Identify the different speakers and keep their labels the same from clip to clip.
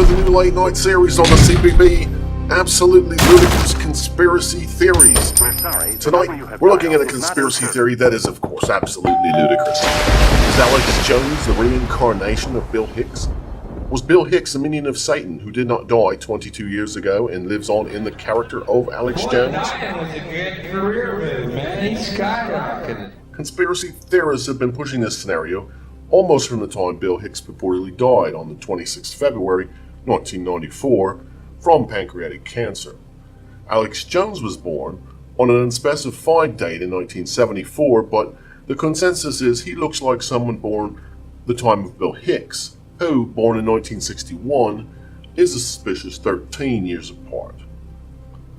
Speaker 1: with a new late-night series on the CBB, Absolutely Ludicrous Conspiracy Theories. Tonight, we're looking at a conspiracy theory that is, of course, absolutely ludicrous. Is Alex Jones the reincarnation of Bill Hicks? Was Bill Hicks a minion of Satan who did not die 22 years ago and lives on in the character of Alex Jones?
Speaker 2: That was a good career move, man. He's skyrocketed.
Speaker 1: Conspiracy theorists have been pushing this scenario almost from the time Bill Hicks purportedly died on the 26th of February 1994 from pancreatic cancer. Alex Jones was born on an unspecified date in 1974, but the consensus is he looks like someone born the time of Bill Hicks, who, born in 1961, is a suspicious 13 years apart.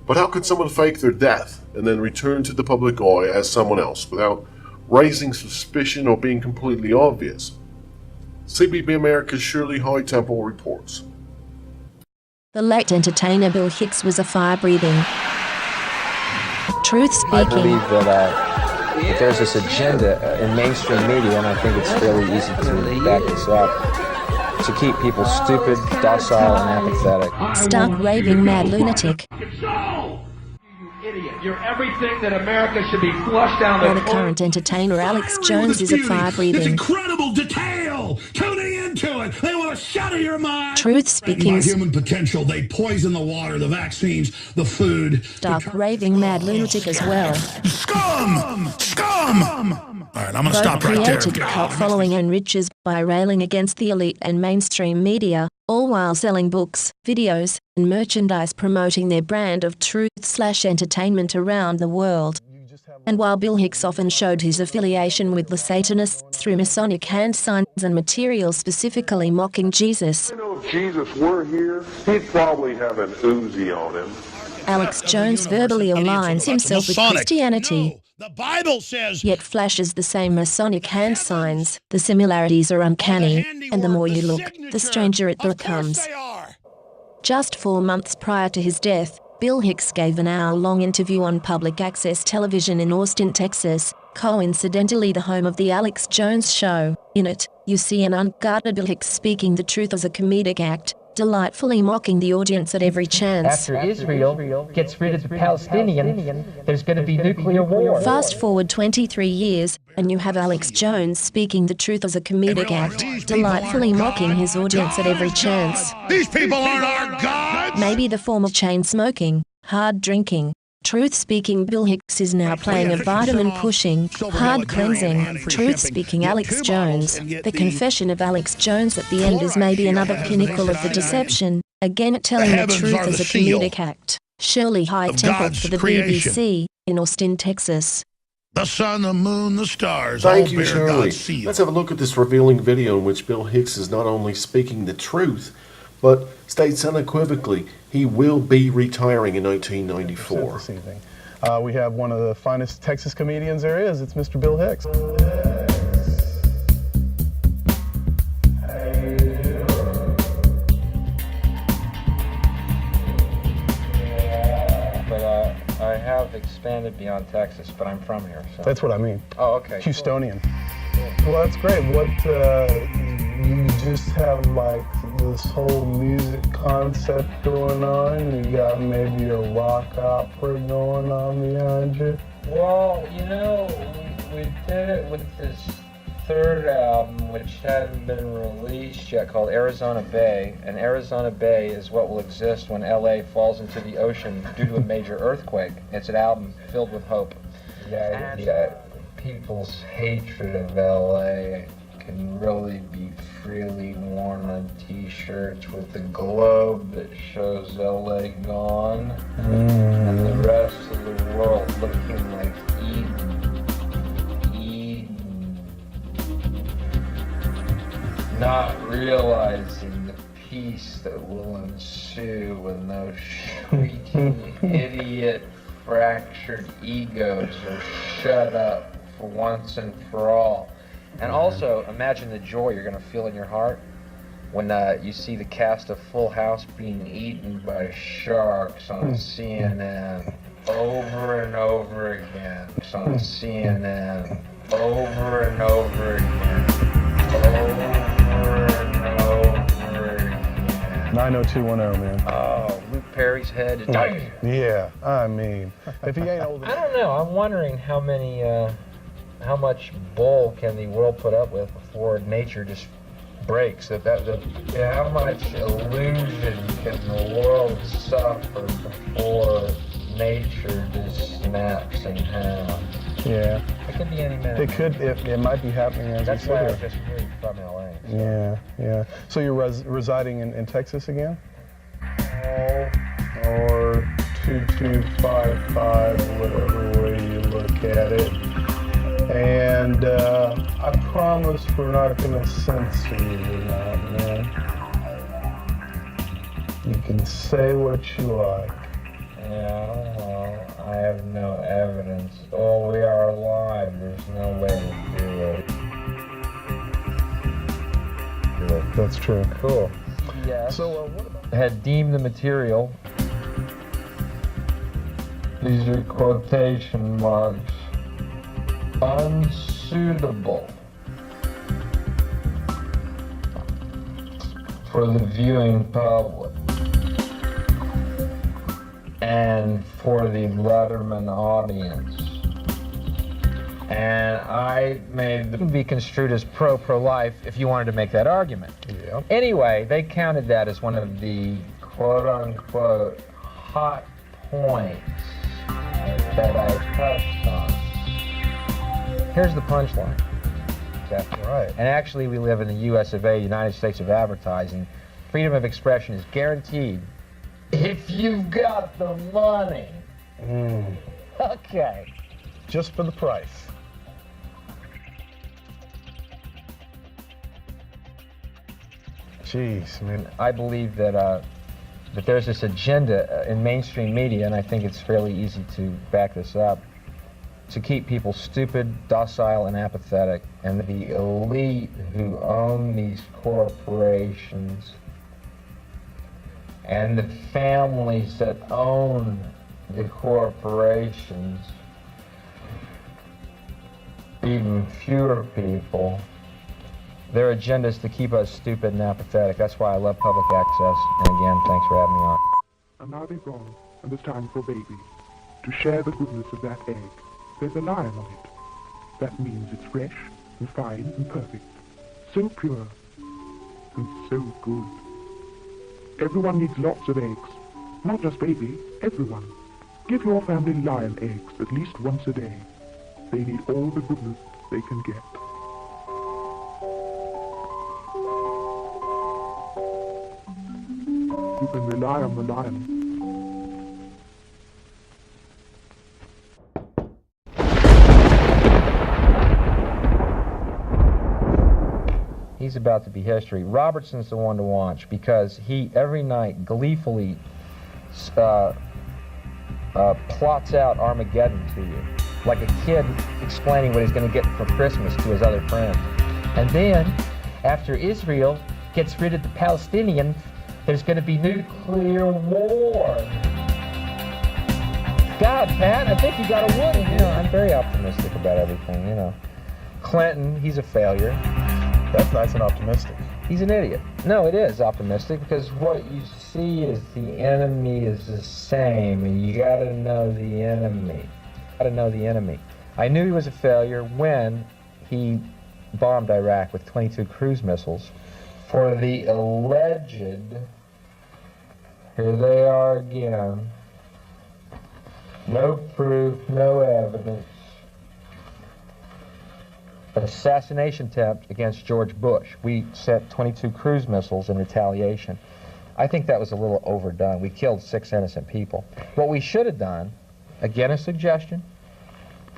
Speaker 1: But how could someone fake their death and then return to the public eye as someone else without raising suspicion or being completely obvious? CBB America's Shirley High Temple reports.
Speaker 3: The late entertainer Bill Hicks was a fire-breathing, truth-speaking.
Speaker 4: I believe that there's this agenda in mainstream media, and I think it's fairly easy to back this up, to keep people stupid, docile, and apathetic.
Speaker 3: Stark raving mad lunatic.
Speaker 2: Idiot. You're everything that America should be flushed down the
Speaker 3: While the current entertainer Alex Jones is a fire-breathing,
Speaker 5: It's incredible detail! Tuning into it! They want to shatter your mind!
Speaker 3: truth-speaking,
Speaker 5: Human potential, they poison the water, the vaccines, the food.
Speaker 3: stark raving mad lunatic as well.
Speaker 5: Scum! Scum! Alright, I'm gonna stop right there.
Speaker 3: Created a cult following and riches by railing against the elite and mainstream media, all while selling books, videos, and merchandise promoting their brand of truth/entertainment around the world. And while Bill Hicks often showed his affiliation with the Satanists through Masonic hand signs and material specifically mocking Jesus,
Speaker 6: You know, if Jesus were here, he'd probably have an Uzi on him.
Speaker 3: Alex Jones verbally aligns himself with Christianity,
Speaker 5: No, the Bible says
Speaker 3: yet flashes the same Masonic hand signs. The similarities are uncanny, and the more you look, the stranger it becomes.
Speaker 5: they are.
Speaker 3: Just 4 months prior to his death, Bill Hicks gave an hour-long interview on public access television in Austin, Texas, coincidentally the home of the Alex Jones Show. In it, you see an unguarded Bill Hicks speaking the truth as a comedic act, delightfully mocking the audience at every chance.
Speaker 4: After Israel gets rid of the Palestinian, there's going to be nuclear war.
Speaker 3: Fast forward 23 years, and you have Alex Jones speaking the truth as a comedic act, delightfully mocking his audience at every chance.
Speaker 5: These people aren't our gods!
Speaker 3: Maybe the form of chain smoking, hard drinking, truth-speaking Bill Hicks is now playing a vitamin-pushing, hard-cleansing, truth-speaking Alex Jones. The confession of Alex Jones at the end is maybe another pinnacle of the deception, again telling the truth as a comedic act. Shirley High Temple for the BBC, in Austin, Texas.
Speaker 5: The sun, the moon, the stars.
Speaker 1: Thank
Speaker 5: all
Speaker 1: you,
Speaker 5: bear
Speaker 1: Shirley.
Speaker 5: God's seal.
Speaker 1: Let's have a look at this revealing video in which Bill Hicks is not only speaking the truth, but states unequivocally he will be retiring in 1994.
Speaker 7: This evening. We have one of the finest Texas comedians there is. It's Mr. Bill Hicks.
Speaker 4: But I have expanded beyond Texas, but I'm from here. So.
Speaker 7: That's what I mean.
Speaker 4: Oh, okay.
Speaker 7: Houstonian. Well, that's great. What, you just have like this whole music concept going on? You got maybe a rock opera going on behind you?
Speaker 4: Well, you know, we did it with this third album, which hadn't been released yet, called Arizona Bay. And Arizona Bay is what will exist when LA falls into the ocean due to a major earthquake. It's an album filled with hope. Yeah, people's hatred of LA can really be freely worn on t-shirts with the globe that shows LA gone and the rest of the world looking like Eden, not realizing the peace that will ensue when those shrieking idiot fractured egos are shut up for once and for all. And also, imagine the joy you're going to feel in your heart when you see the cast of Full House being eaten by sharks on CNN over and over again. On CNN over and over again. Over and over again.
Speaker 7: 90210, man.
Speaker 4: Oh, Luke Perry's head.
Speaker 7: Yeah, I mean, if he ain't old
Speaker 4: I don't know. I'm wondering how many, how much bull can the world put up with before nature just breaks? How much illusion can the world suffer before nature just snaps in half?
Speaker 7: Yeah.
Speaker 4: It could be any minute.
Speaker 7: It could. It might be happening as
Speaker 4: That's
Speaker 7: we
Speaker 4: why I
Speaker 7: sit
Speaker 4: was
Speaker 7: here.
Speaker 4: just moved from LA. So.
Speaker 7: Yeah. So you're residing in Texas again? Or 2255, whatever way you look at it. And I promise we're not going to censor you tonight, man. You can say what you like.
Speaker 4: Yeah, well, I have no evidence. Oh, we are alive. There's no way to do it.
Speaker 7: That's true.
Speaker 4: Cool. Yeah.
Speaker 7: So what about...
Speaker 4: Had deemed the material. These are quotation marks. Unsuitable for the viewing public and for the Letterman audience. And I made them be construed as pro-life if you wanted to make that argument.
Speaker 7: Yeah.
Speaker 4: Anyway, they counted that as one of the quote-unquote hot points that I touched on. Here's the punchline. Exactly
Speaker 7: right.
Speaker 4: And actually, we live in the U.S. of A., United States of Advertising. Freedom of expression is guaranteed if you've got the money. Okay.
Speaker 7: Just for the price. Jeez, man.
Speaker 4: I believe that that there's this agenda in mainstream media, and I think it's fairly easy to back this up, to keep people stupid, docile, and apathetic, and the elite who own these corporations and the families that own the corporations, even fewer people, their agenda is to keep us stupid and apathetic. That's why I love public access, and again, thanks for having me on.
Speaker 8: And now they've gone, and it's time for baby to share the goodness of that egg. There's a lion on it. That means it's fresh and fine and perfect. So pure and so good. Everyone needs lots of eggs. Not just baby, everyone. Give your family lion eggs at least once a day. They need all the goodness they can get. You can rely on the lion.
Speaker 4: He's about to be history. Robertson's the one to watch because he, every night, gleefully plots out Armageddon to you. Like a kid explaining what he's going to get for Christmas to his other friends. And then, after Israel gets rid of the Palestinians, there's going to be nuclear war. God, Pat, I think you got a win. You know, I'm very optimistic about everything, you know. Clinton, he's a failure.
Speaker 7: That's nice and optimistic.
Speaker 4: He's an idiot. No, it is optimistic because what you see is the enemy is the same, and you got to know the enemy. I knew he was a failure when he bombed Iraq with 22 cruise missiles for the alleged, here they are again, no proof, no evidence, assassination attempt against George Bush. We sent 22 cruise missiles in retaliation. I think that was a little overdone. We killed 6 innocent people. What we should have done, again a suggestion,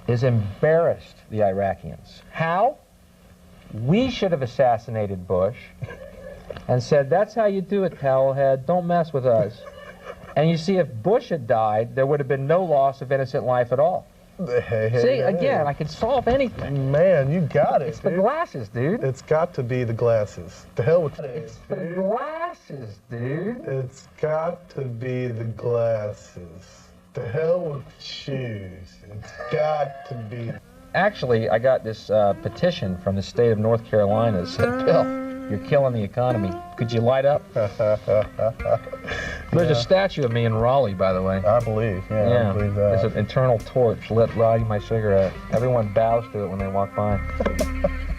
Speaker 4: is embarrassed the Iraqis. How? We should have assassinated Bush and said, that's how you do it, towelhead, don't mess with us. And you see, if Bush had died, there would have been no loss of innocent life at all. See, again, I can solve anything.
Speaker 7: Man, you got it,
Speaker 4: It's the glasses, dude.
Speaker 7: It's got to be the glasses. To hell with
Speaker 4: It's the glasses, dude.
Speaker 7: It's got to be the glasses. To hell with the shoes. It's got to be.
Speaker 4: Actually, I got this petition from the state of North Carolina that said, Bill, You're killing the economy. Could you light up? There's a statue of me in Raleigh, by the way.
Speaker 7: I believe, I believe that.
Speaker 4: It's an internal torch lit lighting my cigarette. Everyone bows to it when they walk by.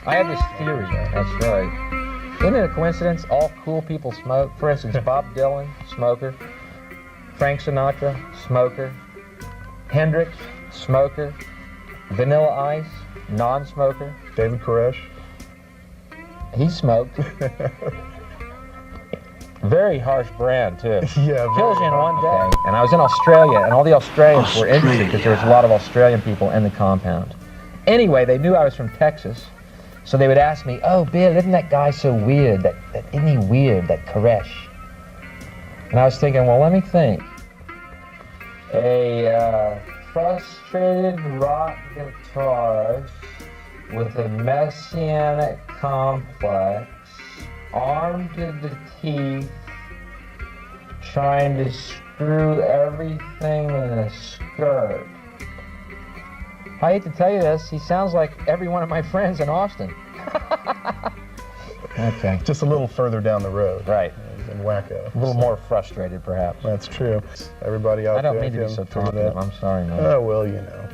Speaker 4: I have this theory, that's right. Isn't it a coincidence? All cool people smoke. For instance, Bob Dylan, smoker. Frank Sinatra, smoker. Hendrix, smoker. Vanilla Ice, non-smoker.
Speaker 7: David Koresh.
Speaker 4: He smoked. Very harsh brand, too.
Speaker 7: Yeah.
Speaker 4: Kills you in one day. And I was in Australia, and all the Australians were interested because there was a lot of Australian people in the compound. Anyway, they knew I was from Texas, so they would ask me, "Oh, Bill, isn't that guy so weird? Isn't he weird, that Koresh?" And I was thinking, well, let me think. A frustrated rock guitarist with a messianic complex, armed to the teeth, trying to screw everything in a skirt. I hate to tell you this, he sounds like every one of my friends in Austin. Okay.
Speaker 7: Just a little further down the road.
Speaker 4: Right.
Speaker 7: And wacko.
Speaker 4: A little more frustrated, perhaps.
Speaker 7: That's true. Everybody out there.
Speaker 4: I don't mean to be so talkative. I'm sorry, man.
Speaker 7: Oh, well, you know.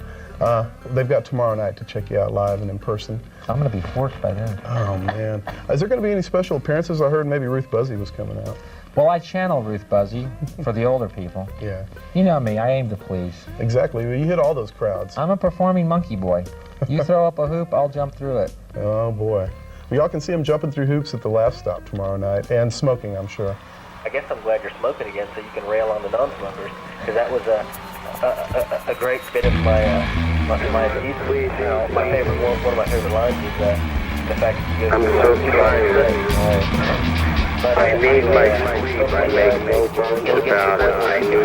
Speaker 7: They've got tomorrow night to check you out live and in person.
Speaker 4: I'm going to be forced by then.
Speaker 7: Oh, man. Is there going to be any special appearances? I heard maybe Ruth Buzzy was coming out.
Speaker 4: Well, I channel Ruth Buzzy for the older people.
Speaker 7: Yeah.
Speaker 4: You know me, I aim to please.
Speaker 7: Exactly. You hit all those crowds.
Speaker 4: I'm a performing monkey boy. You throw up a hoop, I'll jump through it.
Speaker 7: Oh, boy. Well, y'all can see him jumping through hoops at the Laugh Stop tomorrow night, and smoking, I'm sure.
Speaker 9: I guess I'm glad you're smoking again so you can rail on the non-smokers, because that was a great bit of my piece. My favorite, one of my favorite lines is the fact that you go
Speaker 6: I'm so tired. I need my sleep. I make no bones about it. I do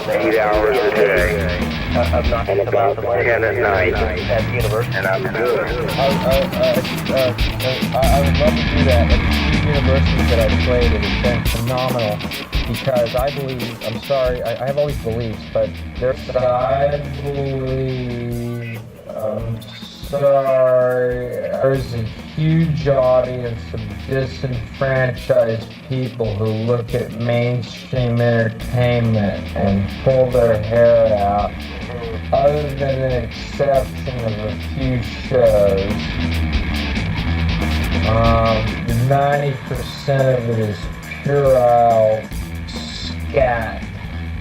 Speaker 6: 8 hours a day. And about 10 at night.
Speaker 9: at the university.
Speaker 6: And I'm good.
Speaker 4: I would love to do that at the few universities that I've played. It has been phenomenal because I believe, I'm sorry, I have all these beliefs, but I believe, I'm sorry, there's a huge audience of disenfranchised people who look at mainstream entertainment and pull their hair out. Other than an exception of a few shows, 90% of it is puerile scat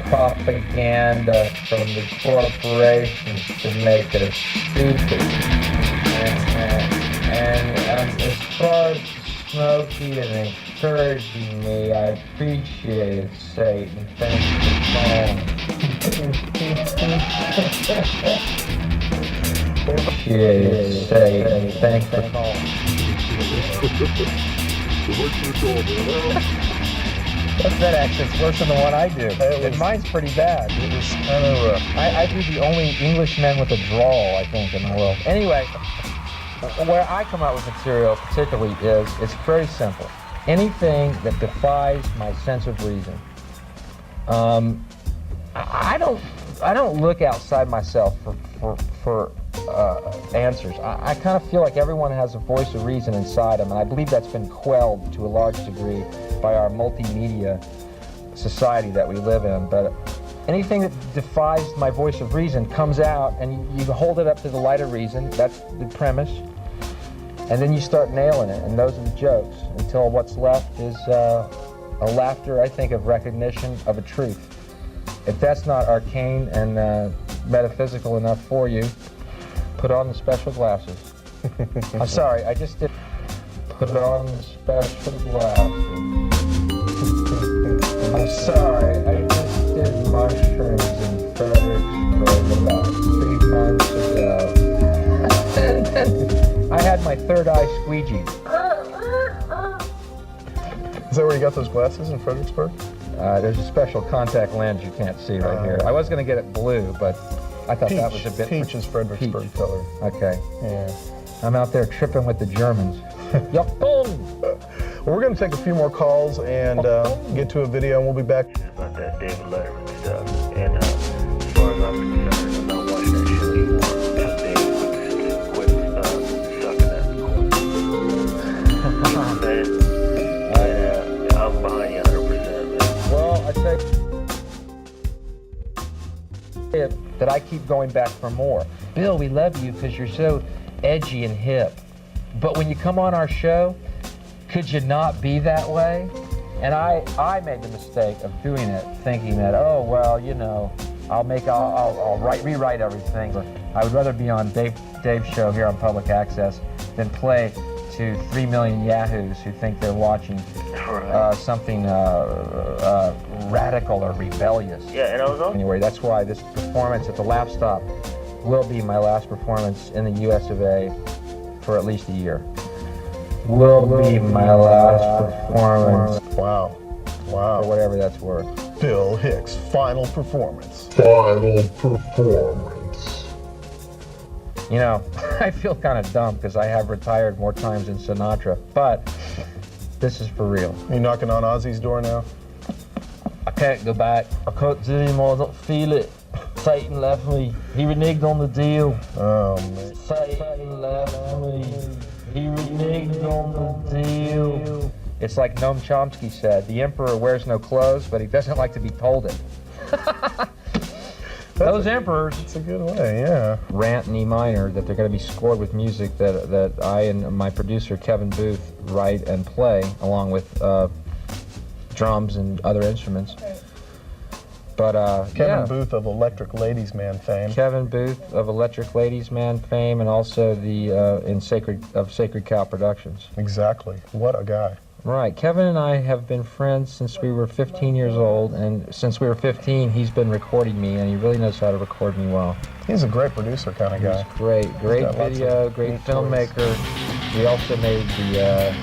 Speaker 4: propaganda from the corporations to make us stupid. And as far as Smokey and encouraging me, I appreciate it, Satan. Thanks for calling. Appreciate it, Satan. Thanks for calling. What's that accent? It's worse than the one I do. And mine's pretty bad. It was kind of rough. I do the only Englishman with a drawl, I think, in the world. Anyway, where I come out with material particularly is, it's very simple. Anything that defies my sense of reason. I don't look outside myself for answers. I kind of feel like everyone has a voice of reason inside them, and I believe that's been quelled to a large degree by our multimedia society that we live in. But anything that defies my voice of reason comes out, and you hold it up to the light of reason. That's the premise. And then you start nailing it, and those are the jokes, until what's left is a laughter, I think, of recognition of a truth. If that's not arcane and metaphysical enough for you, put on the special glasses. I'm sorry, I just did put on the special glasses. I'm sorry, I just did mushrooms in Fredericksburg about 3 months ago. I had my third eye squeegeed.
Speaker 7: Is that where you got those glasses in Fredericksburg?
Speaker 4: There's a special contact lens you can't see right here. I was going to get it blue, but I thought that was a bit...
Speaker 7: Peach is Fredericksburg color.
Speaker 4: Okay.
Speaker 7: Yeah.
Speaker 4: I'm out there tripping with the Germans.
Speaker 7: Well, we're going to take a few more calls and get to a video, and we'll be back.
Speaker 9: About that David Letterman stuff. And as far as I'm concerned, I'm not watching that show anymore. Until David quit sucking that. You know what I'm saying?
Speaker 4: going back for more. Bill, we love you because you're so edgy and hip. But when you come on our show, could you not be that way? And I made the mistake of doing it, thinking that, oh, well, you know, I'll rewrite everything. But I would rather be on Dave's show here on Public Access than play to 3 million yahoos who think they're watching something radical or rebellious.
Speaker 9: Yeah, and I was also...
Speaker 4: Anyway, that's why this performance at the Laugh Stop will be my last performance in the US of A for at least a year. Will be my last performance.
Speaker 7: Wow. Wow.
Speaker 4: For whatever that's worth.
Speaker 7: Bill Hicks, final performance.
Speaker 1: Final performance.
Speaker 4: You know, I feel kind of dumb because I have retired more times than Sinatra, but this is for real.
Speaker 7: Are you knocking on Ozzy's door now?
Speaker 4: I can't go back. I can't do anymore. I don't feel it. Satan left me. He reneged on the deal.
Speaker 7: Oh, man.
Speaker 4: Satan left me. He reneged on the deal. It's like Noam Chomsky said, the emperor wears no clothes, but he doesn't like to be told it. Those emperors.
Speaker 7: It's a good way, yeah.
Speaker 4: Rant in E minor that they're going to be scored with music that I and my producer Kevin Booth write and play, along with drums and other instruments. But
Speaker 7: Kevin Booth of Electric Ladies Man fame.
Speaker 4: Kevin Booth of Electric Ladies Man fame, and also the Sacred Cow Productions.
Speaker 7: Exactly. What a guy.
Speaker 4: Right. Kevin and I have been friends since we were 15 years old, and since we were 15, he's been recording me, and he really knows how to record me well.
Speaker 7: He's a great producer kind of guy.
Speaker 4: He's great. Great video, great filmmaker. We also made the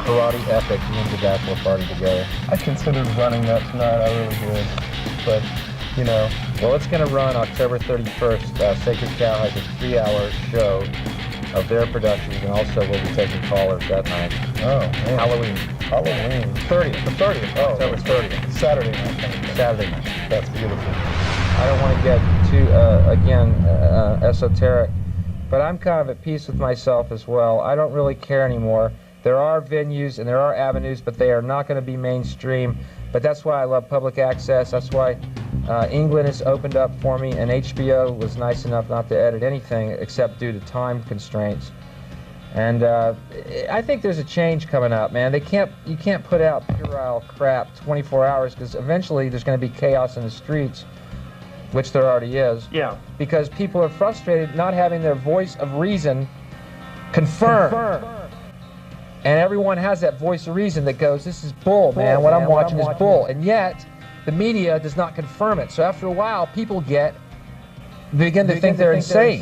Speaker 4: karate epic Ninja Bachelor Party together.
Speaker 7: I considered running that tonight, I really did. But, you know.
Speaker 4: Well, it's going to run October 31st. Sacred Cow has a 3-hour show of their productions, and also we'll be taking callers that night.
Speaker 7: Oh, man.
Speaker 4: Halloween. 30th. The 30th.
Speaker 7: Oh,
Speaker 4: October 30th.
Speaker 7: Saturday night.
Speaker 4: Saturday night.
Speaker 7: That's beautiful.
Speaker 4: I don't want to get too, esoteric, but I'm kind of at peace with myself as well. I don't really care anymore. There are venues and there are avenues, but they are not going to be mainstream. But that's why I love public access. That's why England has opened up for me, and HBO was nice enough not to edit anything except due to time constraints. And I think there's a change coming up, man. You can't put out puerile crap 24 hours because eventually there's going to be chaos in the streets, which there already is.
Speaker 9: Yeah.
Speaker 4: Because people are frustrated not having their voice of reason confirmed. And everyone has that voice of reason that goes, this is bull, man. What I'm watching is bull. And yet, the media does not confirm it. So after a while, people begin to think they're insane.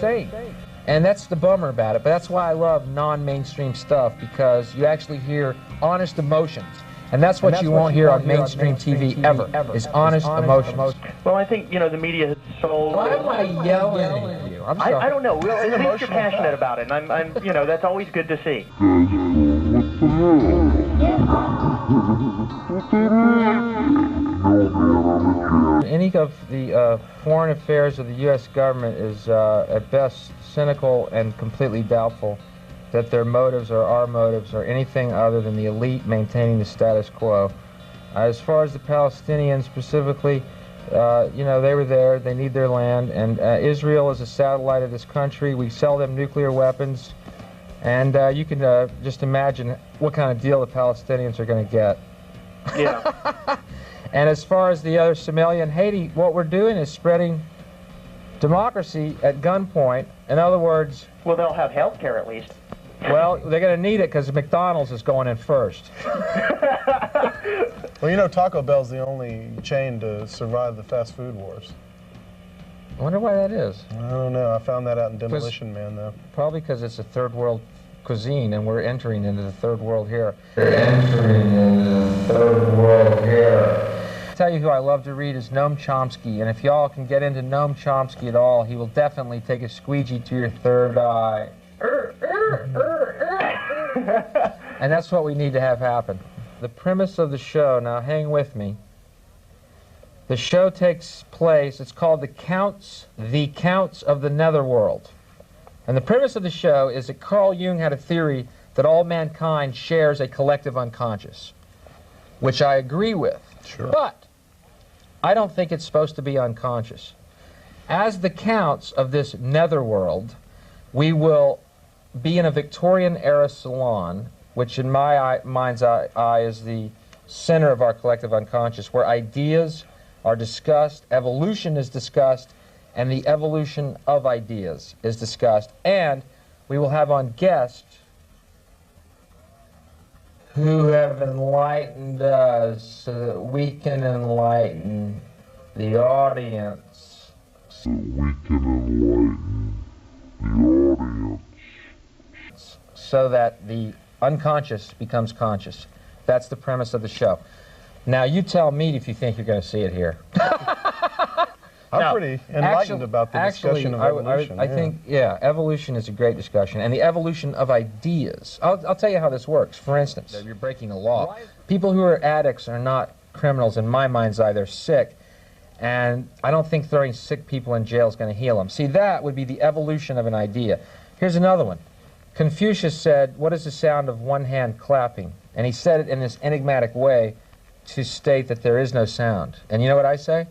Speaker 4: And that's the bummer about it. But that's why I love non-mainstream stuff, because you actually hear honest emotions. And that's what you won't hear on mainstream TV ever, is honest emotions.
Speaker 9: Well, I think, you know, the media has sold...
Speaker 4: Why am I yelling at you? I'm sorry.
Speaker 9: I don't know. Well, at least you're passionate about it, and I'm, you know, that's always good to see.
Speaker 4: Any of the foreign affairs of the U.S. government is, at best, cynical and completely doubtful that their motives or our motives are anything other than the elite maintaining the status quo. As far as the Palestinians specifically, you know, they were there, they need their land, and Israel is a satellite of this country. We sell them nuclear weapons, and you can just imagine what kind of deal the Palestinians are going to get.
Speaker 9: Yeah.
Speaker 4: And as far as the other Somalia and Haiti, what we're doing is spreading democracy at gunpoint. In other words...
Speaker 9: Well, they'll have health care at least.
Speaker 4: Well, they're going to need it because McDonald's is going in first.
Speaker 7: Well, you know, Taco Bell's the only chain to survive the fast food wars.
Speaker 4: I wonder why that is.
Speaker 7: I don't know. I found that out in Demolition Man, though.
Speaker 4: Probably because it's a third world cuisine, and we're entering into the third world here. We're entering into the third world here. I'll tell you who I love to read is Noam Chomsky, and if y'all can get into Noam Chomsky at all, he will definitely take a squeegee to your third eye. And that's what we need to have happen. The premise of the show, now hang with me. The show takes place, it's called The Counts of the Netherworld. And the premise of the show is that Carl Jung had a theory that all mankind shares a collective unconscious, which I agree with.
Speaker 7: Sure.
Speaker 4: But I don't think it's supposed to be unconscious. as the counts of this netherworld, we will be in a Victorian-era salon, which in my mind's eye is the center of our collective unconscious, where ideas are discussed, evolution is discussed, and the evolution of ideas is discussed. And we will have on guests who have enlightened us so that we can enlighten the audience. So that the unconscious becomes conscious. That's the premise of the show. Now, you tell me if you think you're going to see it here.
Speaker 10: I'm pretty enlightened about the discussion of evolution.
Speaker 4: I think, yeah, evolution is a great discussion, and the evolution of ideas. I'll tell you how this works. For instance, you're breaking a law. People who are addicts are not criminals in my mind's eye. They're sick, and I don't think throwing sick people in jail is going to heal them. See, that would be the evolution of an idea. Here's another one. Confucius said, "What is the sound of one hand clapping?" And he said it in this enigmatic way to state that there is no sound. And you know what I say?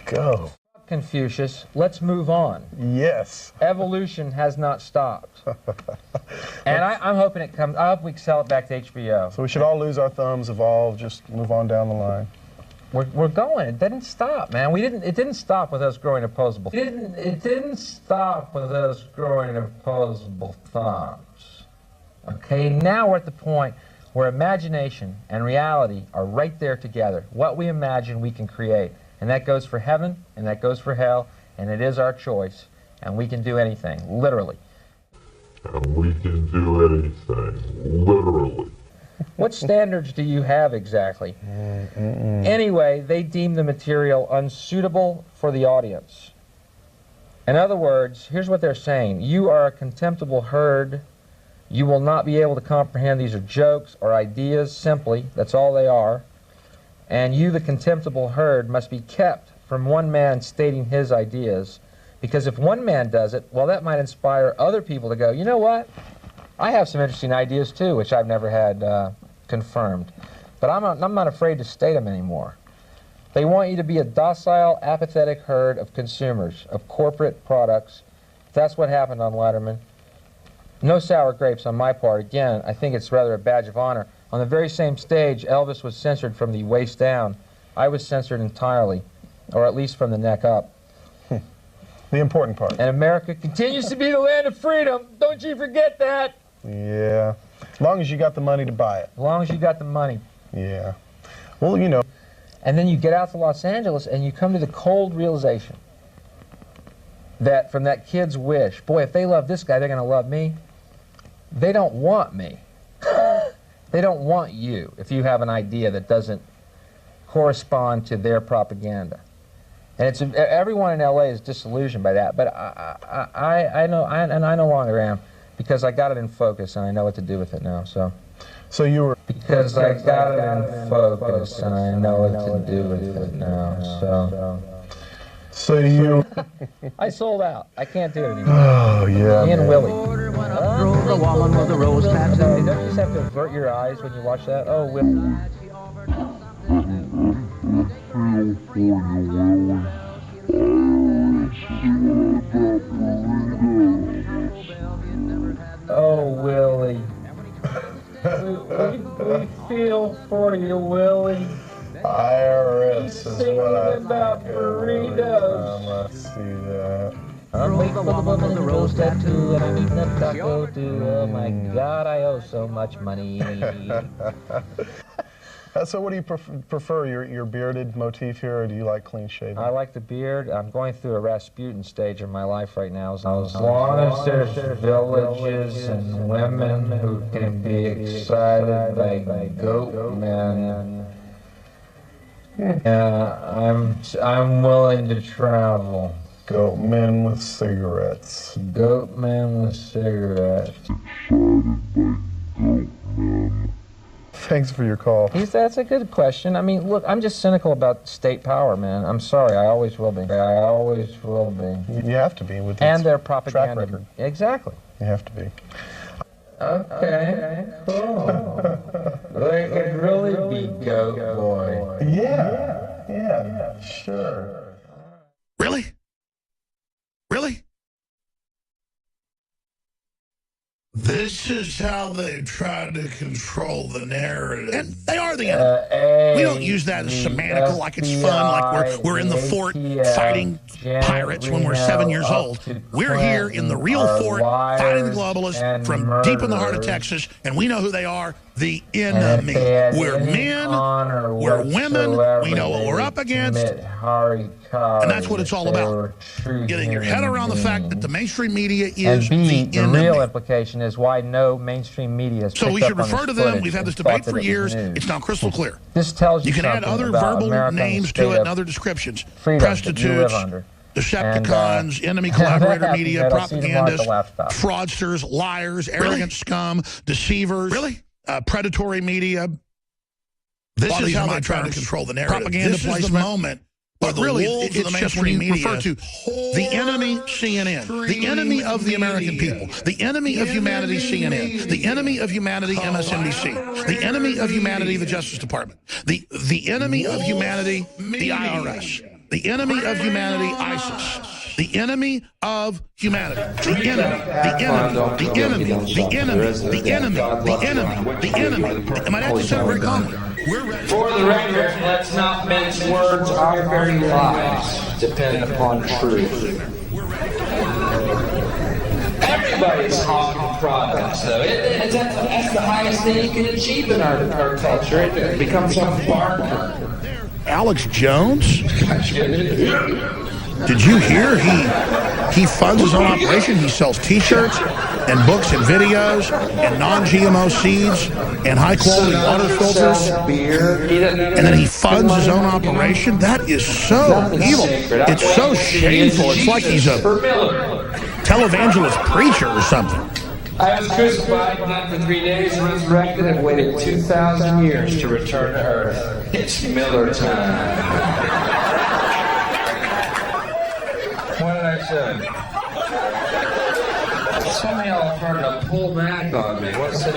Speaker 10: Go.
Speaker 4: Confucius, let's move on.
Speaker 10: Yes.
Speaker 4: Evolution has not stopped. And I'm hoping it comes, I hope we sell it back to HBO.
Speaker 10: So we should all lose our thumbs, evolve, just move on down the line.
Speaker 4: We're going. It didn't stop, man. It didn't stop with us growing opposable. It didn't stop with us growing opposable thumbs. Okay, now we're at the point where imagination and reality are right there together. What we imagine, we can create. And that goes for heaven, and that goes for hell, and it is our choice. And we can do anything, literally.
Speaker 11: And we can do anything, literally.
Speaker 4: What standards do you have exactly? Anyway, they deem the material unsuitable for the audience. In other words, here's what they're saying. You are a contemptible herd. You will not be able to comprehend these are jokes or ideas, simply. That's all they are. And you, the contemptible herd, must be kept from one man stating his ideas. Because if one man does it, well, that might inspire other people to go, you know what? I have some interesting ideas too, which I've never had confirmed. But I'm not afraid to state them anymore. They want you to be a docile, apathetic herd of consumers, of corporate products. That's what happened on Letterman. No sour grapes on my part. Again, I think it's rather a badge of honor. On the very same stage, Elvis was censored from the waist down. I was censored entirely, or at least from the neck up.
Speaker 10: The important part.
Speaker 4: And America continues to be the land of freedom. Don't you forget that.
Speaker 10: Yeah. As long as you got the money to buy it.
Speaker 4: As long as you got the money.
Speaker 10: Yeah. Well, you know.
Speaker 4: And then you get out to Los Angeles and you come to the cold realization that from that kid's wish, boy, if they love this guy, they're going to love me. They don't want me. They don't want you if you have an idea that doesn't correspond to their propaganda. And it's everyone in LA is disillusioned by that, but I know, and I no longer am, because I got it in focus and I know what to do with it now.
Speaker 10: So you were
Speaker 4: because I got it in focus and I know what to do with it now.
Speaker 10: So you
Speaker 4: I sold out. I can't do it anymore.
Speaker 10: Oh yeah.
Speaker 4: Me and Willie.
Speaker 12: The woman with the rose tattoo.
Speaker 4: Don't you just have to avert your eyes when you watch that? Oh, Willie. Oh, Willie. we feel for you, Willie.
Speaker 10: IRS is what I
Speaker 4: think about burritos.
Speaker 10: Let's see that.
Speaker 4: I'm waiting for the woman with the rose tattoo, and I'm eating a taco too. Oh my God, I owe so much money.
Speaker 10: So what do you prefer, your bearded motif here, or do you like clean shaven?
Speaker 4: I like the beard. I'm going through a Rasputin stage in my life right now. As long as there's villages and women who can be excited by goat men, I'm willing to travel.
Speaker 10: Goat men with cigarettes.
Speaker 4: Goat men with cigarettes.
Speaker 10: Thanks for your call.
Speaker 4: That's a good question. I mean, look, I'm just cynical about state power, man. I'm sorry, I always will be. I always will be.
Speaker 10: You have to be with
Speaker 4: and their propaganda.
Speaker 10: Track record.
Speaker 4: Exactly.
Speaker 10: You have to be.
Speaker 4: Okay, cool. They could really be Goat Boy.
Speaker 10: Yeah, sure.
Speaker 5: This is how they've tried to control the narrative. And they are the enemy. We don't use that as semantical, like it's fun, like we're in the fort fighting pirates when we're 7 years old. We're here in the real fort fighting the globalists from deep in the heart of Texas, and we know who they are. The enemy. We're men, we're women, we know what we're up against, and that's what it's all about. Getting your head around the fact that the mainstream media is the enemy.
Speaker 4: The real implication is why no mainstream media is
Speaker 5: So we should refer to them. We've had this debate for years. It's now crystal clear.
Speaker 4: This tells
Speaker 5: you can add other verbal names to it and other descriptions. Prostitutes, Decepticons, enemy collaborator media, propagandists, fraudsters, liars, arrogant scum, deceivers. Really? Predatory media. This is how they try to control the narrative. Propaganda placement. This is the moment. But really, it's just when you refer to the enemy CNN, the enemy of the American people, the enemy of humanity CNN, the enemy of humanity MSNBC, the enemy of humanity the Justice Department, the enemy of humanity the IRS, the enemy of humanity ISIS. The enemy of humanity. The enemy. The enemy. The enemy. The enemy. The enemy. The enemy. The enemy. Am I not just saying very calmly?
Speaker 2: For the record, let's not mince words. Our very lives depend upon truth. Everybody's hawking products, though. That's the highest thing you can achieve in our culture. It becomes a barter.
Speaker 5: Alex Jones? Did you hear he funds his own operation? He sells T-shirts and books and videos and non-GMO seeds and high-quality water filters. And then he funds his own operation? That is so evil. It's so shameful. It's like he's a televangelist preacher or something.
Speaker 2: I was crucified, died for 3 days, resurrected, and waited 2,000 years to return to earth. It's Miller time. What did I say? Some of y'all are starting to pull back on me. What's it?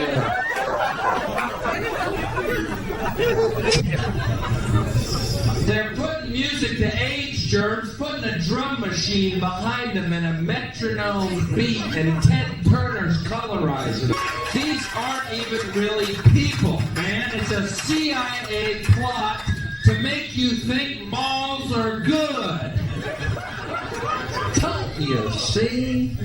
Speaker 2: They're putting music to age germs, putting a drum machine behind them and a metronome beat and Ted Turner's colorizer. These aren't even really people, man. It's a CIA plot to make you think malls are good. Don't you see?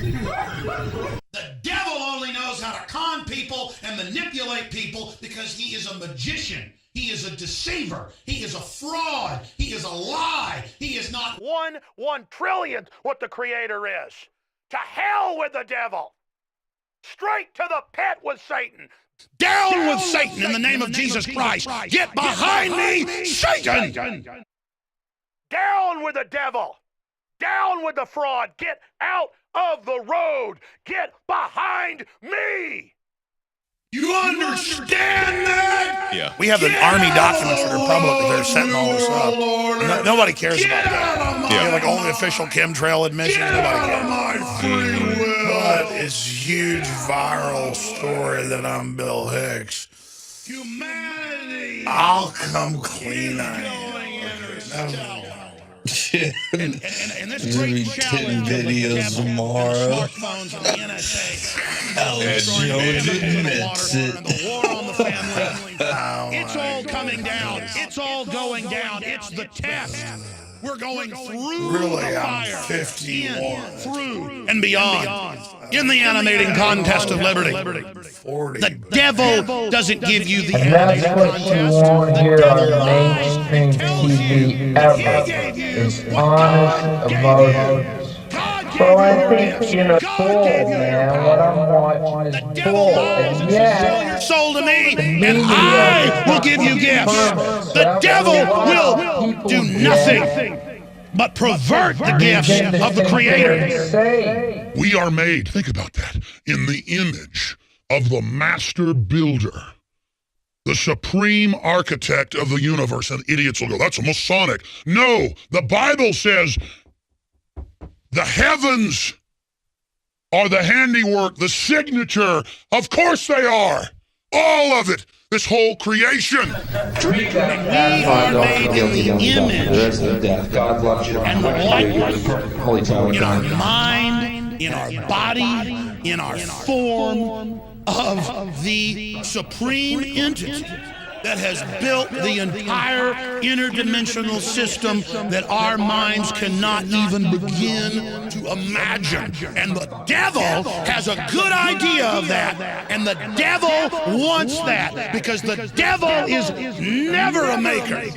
Speaker 5: The devil only knows how to con people and manipulate people because he is a magician. He is a deceiver. He is a fraud. He is a lie. He is not 1/1 what the Creator is. To hell with the devil. Straight to the pit with Satan. Down with Satan in the name of Jesus Christ. Get behind me, Satan! Down with the devil. Down with the fraud. Get out of the road. Get behind me. You understand that?
Speaker 13: Yeah.
Speaker 5: We have the Army documents that are public that they're setting all this up. Nobody cares about that. Yeah. Like only official chemtrail admissions. Nobody cares. But it's a huge viral story that I'm Bill Hicks. Humanity. I'll come clean on you.
Speaker 13: And this great challenge videos tomorrow. Alex Jones admits it.
Speaker 5: It's all coming down. It's all going down. It's the test. We're going through the fire. 51. Through and beyond. In the animating contest of liberty. The devil doesn't give you the
Speaker 4: animating contest. And that's what you won't hear on mainstream TV ever. Is honest emotions. So I think, bull, man. What I'm watching is bull. And
Speaker 5: sell your soul to me, and I will give you gifts. The devil will do nothing but pervert the gifts of the Creator.
Speaker 11: We are made, think about that, in the image of the master builder, the supreme architect of the universe. And idiots will go, that's a Masonic. No, the Bible says the heavens are the handiwork, the signature. Of course they are. All of it. This whole creation.
Speaker 2: We are made in the image. God loves you.
Speaker 5: And the likeness in our mind, in our body, in our form of the supreme entity that has built the entire interdimensional system that our minds cannot even begin to imagine. And the devil has a good idea of that, and the devil wants that, because the devil is never a maker.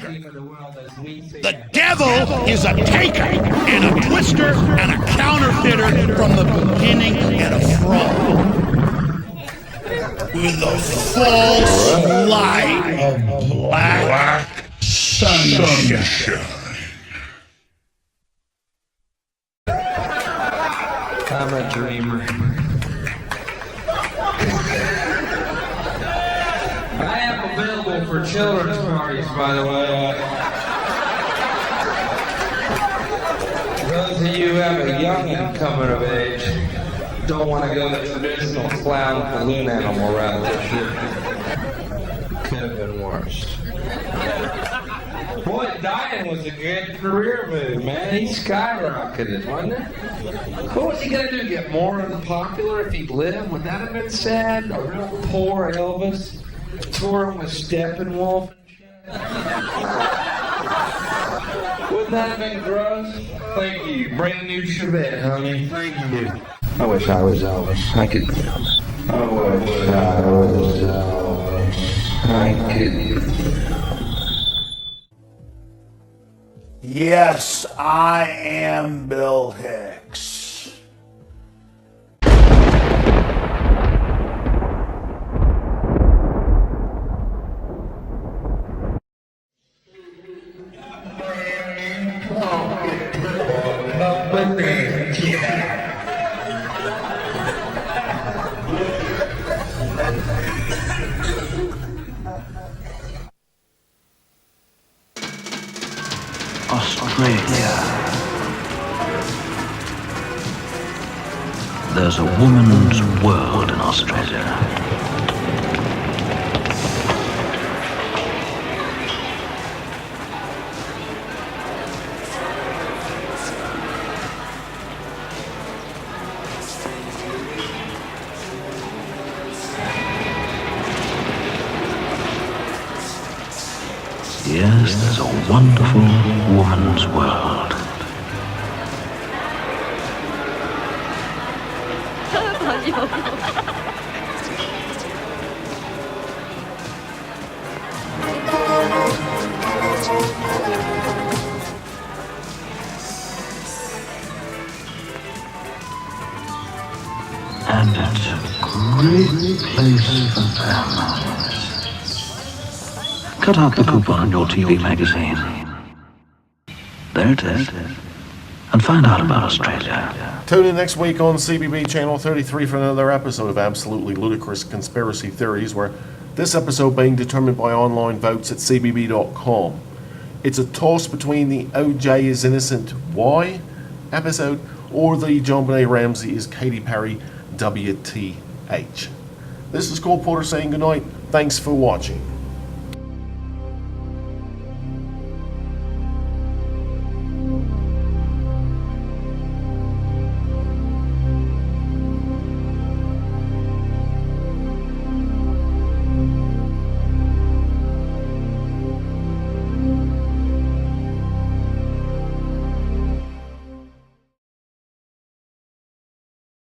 Speaker 5: The devil is a taker and a twister and a counterfeiter from the beginning, and a fraud with a false light of black sunshine.
Speaker 2: I'm a dreamer. I am available for children's parties, by the way. Those of you who have a youngin' coming of age don't want to go the traditional clown balloon animal route this year. Could have been worse. Boy, dying was a good career move, man. He skyrocketed, wasn't it? What was he going to do, get more unpopular if he lived? Would that have been sad? A real poor Elvis touring with Steppenwolf and shit? Wouldn't that have been gross? Thank you. Brand new Chevette, honey. Thank you. I wish I was Elvis. I wish I was Elvis. I could.
Speaker 5: Yes, I am Bill Hicks.
Speaker 12: Australia. There's a woman's world in Australia. Yes, there's a wonderful woman's world. And it's a great place for families. Cut out the coupon on your TV magazine. There it is. And find out about Australia.
Speaker 1: Tune in next week on CBB Channel 33 for another episode of Absolutely Ludicrous Conspiracy Theories, where this episode being determined by online votes at CBB.com. It's a toss between the OJ is innocent Why episode or the John Benet Ramsey is Katy Perry WTH. This is Cole Porter saying goodnight. Thanks for watching.